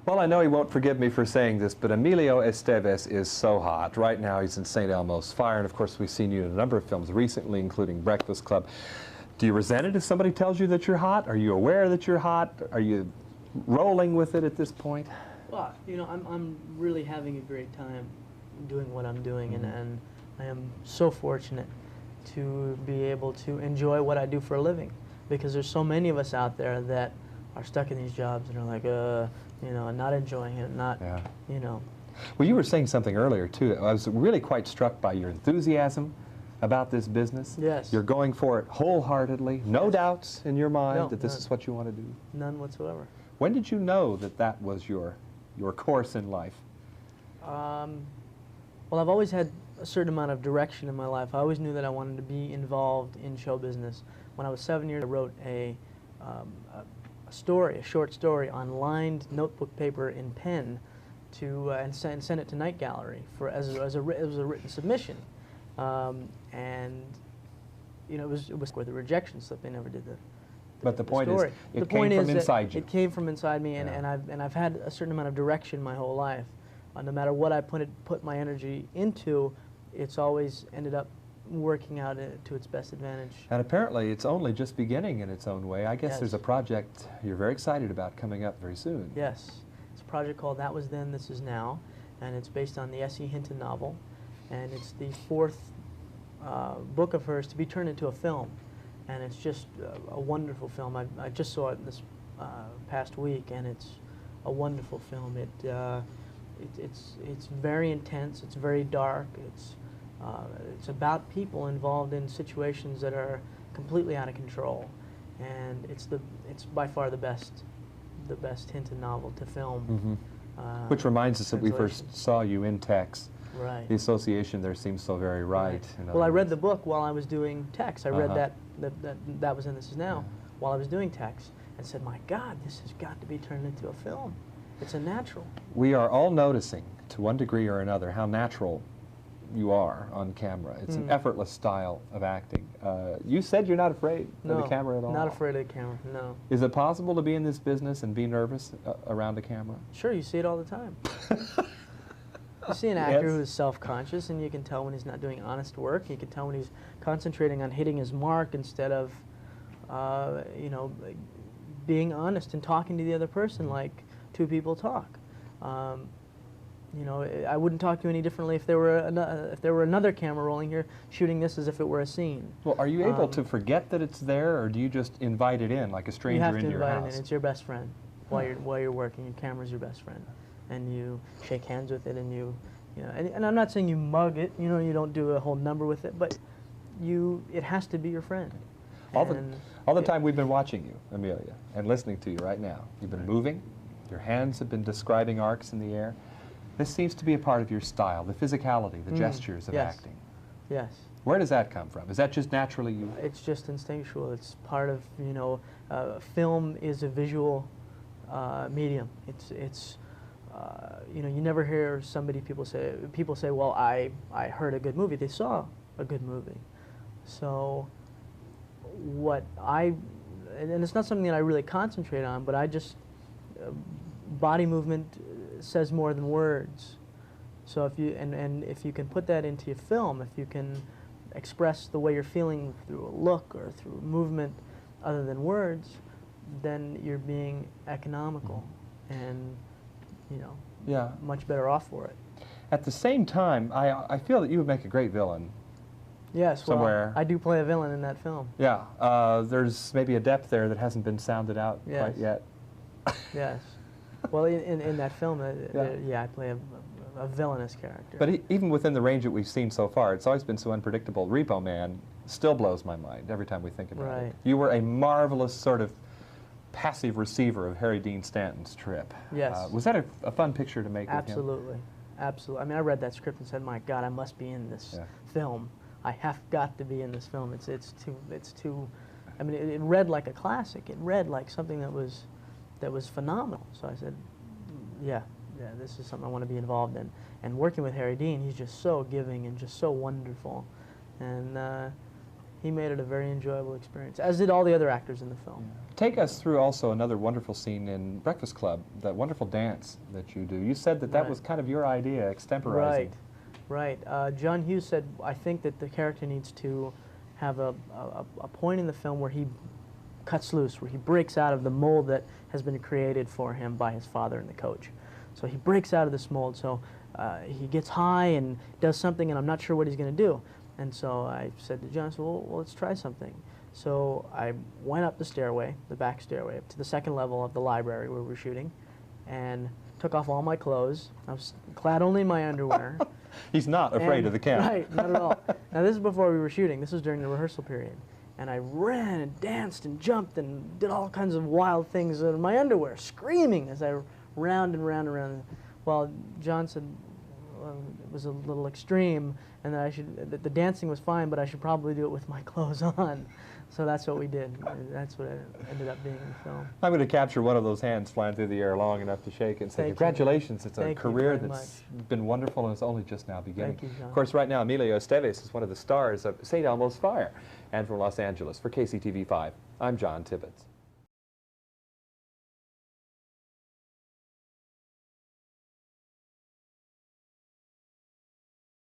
Well, I know he won't forgive me for saying this, but Emilio Estevez is so hot. Right now he's in St. Elmo's Fire, and of course we've seen you in a number of films recently, including Breakfast Club. Do you resent it if somebody tells you that you're hot? Are you aware that you're hot? Are you rolling with it at this point? Well, you know, I'm really having a great time doing what I'm doing, and I am so fortunate to be able to enjoy what I do for a living, because there's so many of us out there that are stuck in these jobs and are like, you know, not enjoying it, not, you know. Well, you were saying something earlier, too. I was really quite struck by your enthusiasm about this business. Yes. You're going for it wholeheartedly, no doubts in your mind that this is what you want to do? None whatsoever. When did you know that that was your course in life? Well, I've always had a certain amount of direction in my life. I always knew that I wanted to be involved in show business. When I was 7 years, I wrote a short story on lined notebook paper in pen and sent it to Night Gallery it was a written submission. And you know, it was with a rejection slip. They never did But the point is, it came from inside you. It came from inside me, and I've had a certain amount of direction my whole life. No matter what I put my energy into, it's always ended up working out to its best advantage. And apparently it's only just beginning in its own way. I guess there's a project you're very excited about coming up very soon. Yes. It's a project called That Was Then, This Is Now, and it's based on the S.E. Hinton novel, and it's the fourth book of hers to be turned into a film. And it's just a wonderful film. I just saw it this past week, and it's a wonderful film. It's very intense. It's very dark. It's about people involved in situations that are completely out of control, and it's by far the best Hinton novel to film. Which reminds us that we first saw you in Tex. Right. The association there seems so very right. Well, I read the book while I was doing Tex. I read that was in This Is Now while I was doing Tex, and said, my God, this has got to be turned into a film. It's a natural. We are all noticing, to one degree or another, how natural you are on camera. It's an effortless style of acting. You said you're not afraid of the camera at all. Not afraid of the camera, no. Is it possible to be in this business and be nervous around the camera? Sure, you see it all the time. You see an actor who's self-conscious, and you can tell when he's not doing honest work. You can tell when he's concentrating on hitting his mark instead of, you know, being honest and talking to the other person like two people talk. You know, I wouldn't talk to you any differently if there were another camera rolling here shooting this as if it were a scene. Well, are you able to forget that it's there, or do you just invite it in like a stranger into your house? You have to invite it in. It's your best friend while you're working. Your camera's your best friend, and you shake hands with it, and you know. And I'm not saying you mug it. You know, you don't do a whole number with it, but it has to be your friend. All the time we've been watching you, Amelia, and listening to you right now. You've been moving. Your hands have been describing arcs in the air. This seems to be a part of your style, the physicality, the gestures of acting. Yes. Where does that come from? Is that just naturally you? It's just instinctual. It's part of, you know, film is a visual medium. It's you know, you never hear people say, well, I heard a good movie. They saw a good movie. So and it's not something that I really concentrate on, but I just, body movement says more than words. So if you if you can put that into your film, if you can express the way you're feeling through a look or through movement other than words, then you're being economical and, you know, much better off for it. At the same time, I feel that you would make a great villain. Yes, somewhere. Well, I do play a villain in that film. Yeah, there's maybe a depth there that hasn't been sounded out quite yet. Yes. Well, in that film, I play a villainous character. But even within the range that we've seen so far, it's always been so unpredictable. Repo Man still blows my mind every time we think about it. You were a marvelous sort of passive receiver of Harry Dean Stanton's trip. Yes. Was that a fun picture to make with him? Absolutely. Absolutely. I mean, I read that script and said, my God, I must be in this film. I have got to be in this film. It's too, I mean, it read like a classic. It read like something that was phenomenal. So I said, yeah, this is something I want to be involved in. And working with Harry Dean, he's just so giving and just so wonderful. And he made it a very enjoyable experience, as did all the other actors in the film. Take us through also another wonderful scene in Breakfast Club, that wonderful dance that you do. You said that that was kind of your idea, extemporizing. Right. John Hughes said, I think that the character needs to have a point in the film where he cuts loose, where he breaks out of the mold that has been created for him by his father and the coach. So he breaks out of this mold, so he gets high and does something, and I'm not sure what he's going to do. And so I said to John, well, let's try something. So I went up the stairway, the back stairway, up to the second level of the library where we were shooting, and took off all my clothes. I was clad only in my underwear. He's not afraid of the camera. Right, not at all. Now, this is before we were shooting. This was during the rehearsal period. And I ran and danced and jumped and did all kinds of wild things in my underwear, screaming as I round and round and round. Well, John said it was a little extreme, and that the dancing was fine, but I should probably do it with my clothes on. So that's what we did. That's what it ended up being in the film. I'm going to capture one of those hands flying through the air long enough to shake it and say, congratulations. It's a career that's been wonderful, and it's only just now beginning. Thank you, John. Of course, right now, Emilio Estevez is one of the stars of St. Elmo's Fire. And from Los Angeles, for KCTV5, I'm John Tibbetts.